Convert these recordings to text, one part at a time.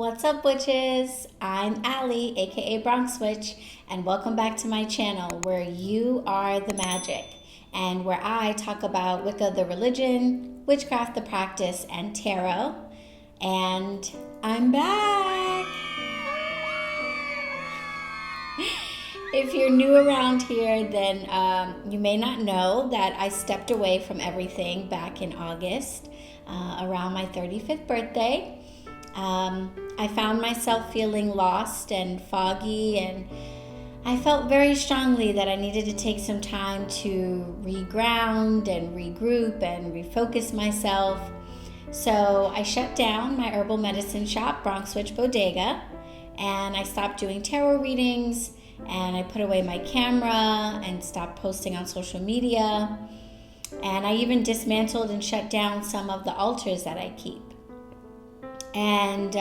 What's up, witches? I'm Allie, aka BronxWitch, and welcome back to my channel where you are the magic and where I talk about Wicca the religion, witchcraft the practice, and tarot. And I'm back! If you're new around here, then you may not know that I stepped away from everything back in August, around my 35th birthday. I found myself feeling lost and foggy, and I felt very strongly that I needed to take some time to reground and regroup and refocus myself. So I shut down my herbal medicine shop, BronxWitch Bodega, and I stopped doing tarot readings, and I put away my camera and stopped posting on social media. And I even dismantled and shut down some of the altars that I keep. And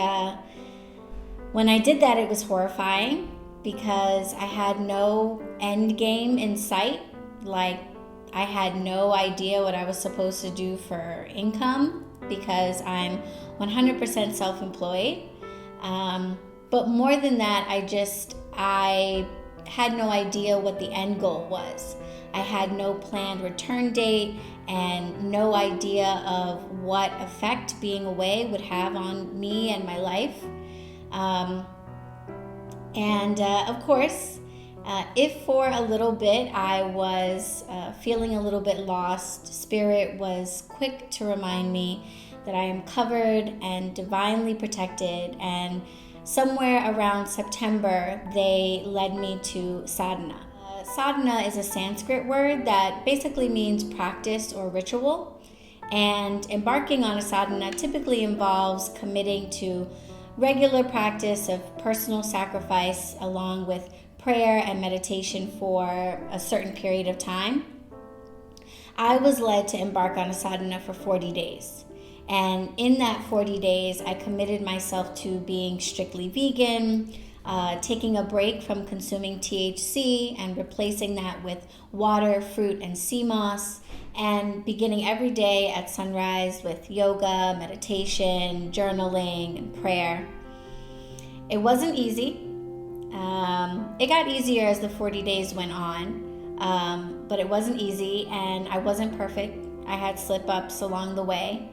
when I did that, it was horrifying because I had no end game in sight. Like, I had no idea what I was supposed to do for income because I'm 100% self-employed. But more than that, I had no idea what the end goal was. I had no planned return date and no idea of what effect being away would have on me and my life. Of course, if for a little bit I was feeling a little bit lost, Spirit was quick to remind me that I am covered and divinely protected, and somewhere around September, they led me to sadhana. Sadhana is a Sanskrit word that basically means practice or ritual. And embarking on a sadhana typically involves committing to regular practice of personal sacrifice along with prayer and meditation for a certain period of time. I was led to embark on a sadhana for 40 days. And in that 40 days, I committed myself to being strictly vegan, taking a break from consuming THC and replacing that with water, fruit, and sea moss, and beginning every day at sunrise with yoga, meditation, journaling, and prayer. It wasn't easy. It got easier as the 40 days went on, but it wasn't easy, and I wasn't perfect. I had slip-ups along the way.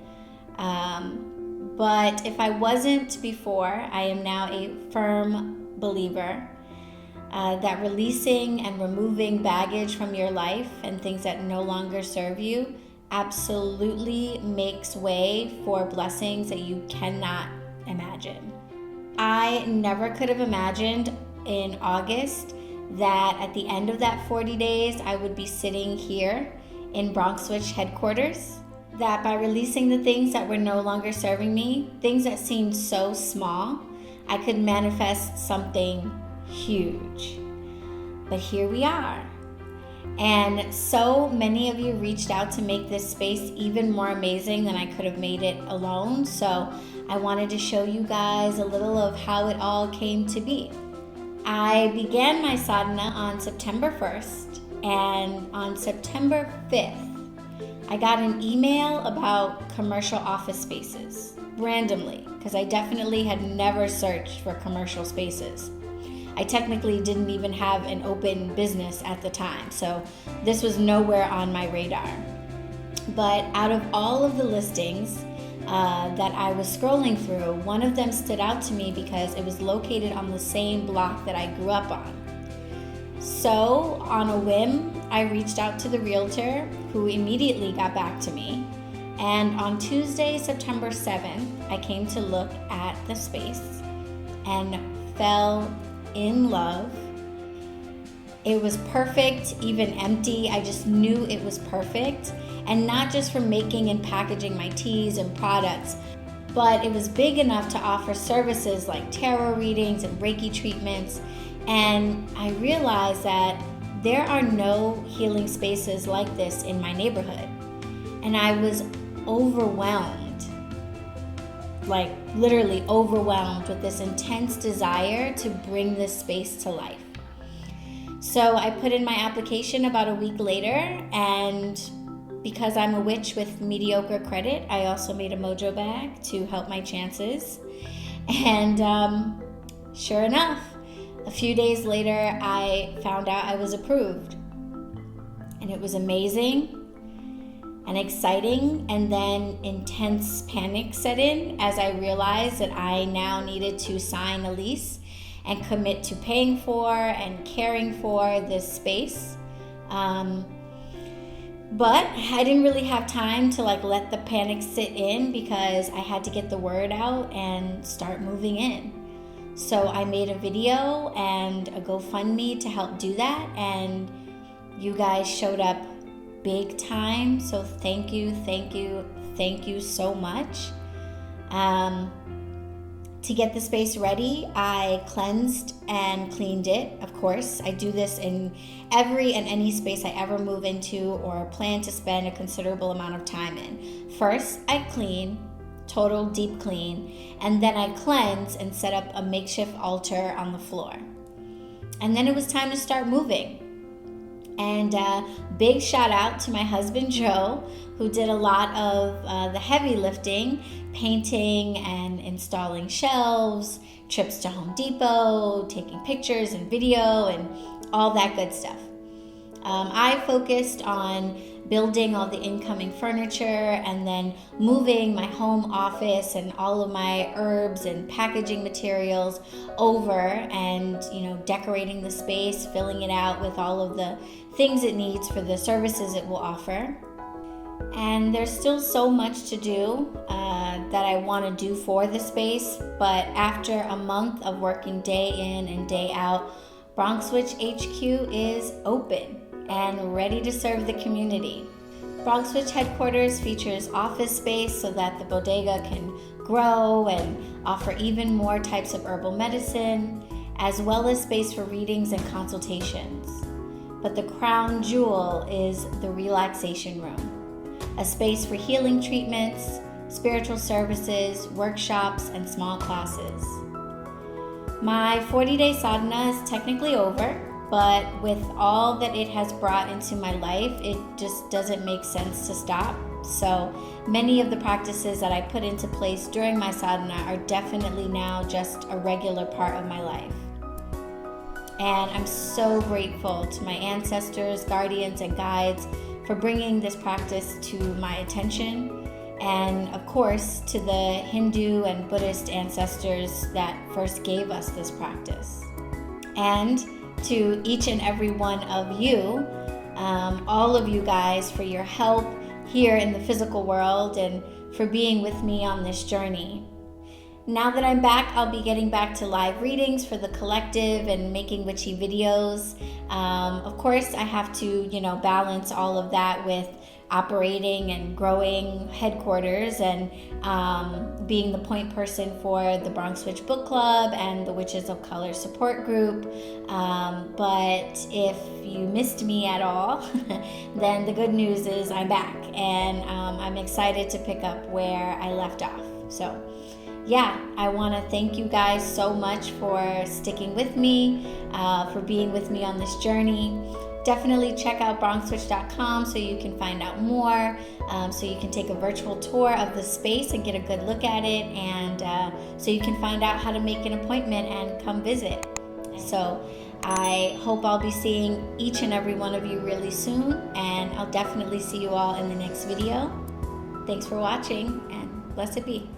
But if I wasn't before, I am now a firm believer that releasing and removing baggage from your life and things that no longer serve you absolutely makes way for blessings that you cannot imagine. I never could have imagined in August that at the end of that 40 days, I would be sitting here in BronxWitch HeadQuarters, that by releasing the things that were no longer serving me, things that seemed so small, I could manifest something huge. But here we are. And so many of you reached out to make this space even more amazing than I could have made it alone. So I wanted to show you guys a little of how it all came to be. I began my sadhana on September 1st, and on September 5th, I got an email about commercial office spaces, randomly, because I definitely had never searched for commercial spaces. I technically didn't even have an open business at the time, so this was nowhere on my radar. But out of all of the listings that I was scrolling through, one of them stood out to me because it was located on the same block that I grew up on. So, on a whim, I reached out to the realtor, who immediately got back to me. And on Tuesday, September 7th, I came to look at the space and fell in love. It was perfect, even empty. I just knew it was perfect. And not just for making and packaging my teas and products, but it was big enough to offer services like tarot readings and Reiki treatments. And I realized that there are no healing spaces like this in my neighborhood. And I was overwhelmed, like literally overwhelmed with this intense desire to bring this space to life. So I put in my application about a week later, and because I'm a witch with mediocre credit, I also made a mojo bag to help my chances. And sure enough, a few days later, I found out I was approved. And it was amazing and exciting, and then intense panic set in as I realized that I now needed to sign a lease and commit to paying for and caring for this space. But I didn't really have time to let the panic sit in because I had to get the word out and start moving in. So I made a video and a GoFundMe to help do that, and you guys showed up big time. So thank you so much. To get the space ready, I cleansed and cleaned it. Of course, I do this in every and any space I ever move into or plan to spend a considerable amount of time in. First, I clean, total deep clean, and then I cleanse and set up a makeshift altar on the floor. And then it was time to start moving. And big shout out to my husband, Joe, who did a lot of the heavy lifting, painting and installing shelves, trips to Home Depot, taking pictures and video and all that good stuff. I focused on building all the incoming furniture and then moving my home office and all of my herbs and packaging materials over and, decorating the space, filling it out with all of the things it needs for the services it will offer. And there's still so much to do that I want to do for the space, but after a month of working day in and day out, BronxWitch HQ is open and ready to serve the community. BronxWitch HeadQuarters features office space so that the bodega can grow and offer even more types of herbal medicine, as well as space for readings and consultations. But the crown jewel is the relaxation room, a space for healing treatments, spiritual services, workshops, and small classes. My 40-day sadhana is technically over, but with all that it has brought into my life, it just doesn't make sense to stop. So many of the practices that I put into place during my sadhana are definitely now just a regular part of my life. And I'm so grateful to my ancestors, guardians, and guides for bringing this practice to my attention. And of course, to the Hindu and Buddhist ancestors that first gave us this practice. And to each and every one of you, all of you guys, for your help here in the physical world and for being with me on this journey. Now that I'm back, I'll be getting back to live readings for the collective and making witchy videos. Of course, I have to, balance all of that with operating and growing headquarters and being the point person for the BronxWitch Book Club and the Witches of Color support group. But if you missed me at all, then the good news is I'm back and I'm excited to pick up where I left off. So yeah, I want to thank you guys so much for sticking with me, for being with me on this journey. Definitely check out BronxWitch.com so you can find out more, so you can take a virtual tour of the space and get a good look at it, and so you can find out how to make an appointment and come visit. So I hope I'll be seeing each and every one of you really soon, and I'll definitely see you all in the next video. Thanks for watching, and blessed be.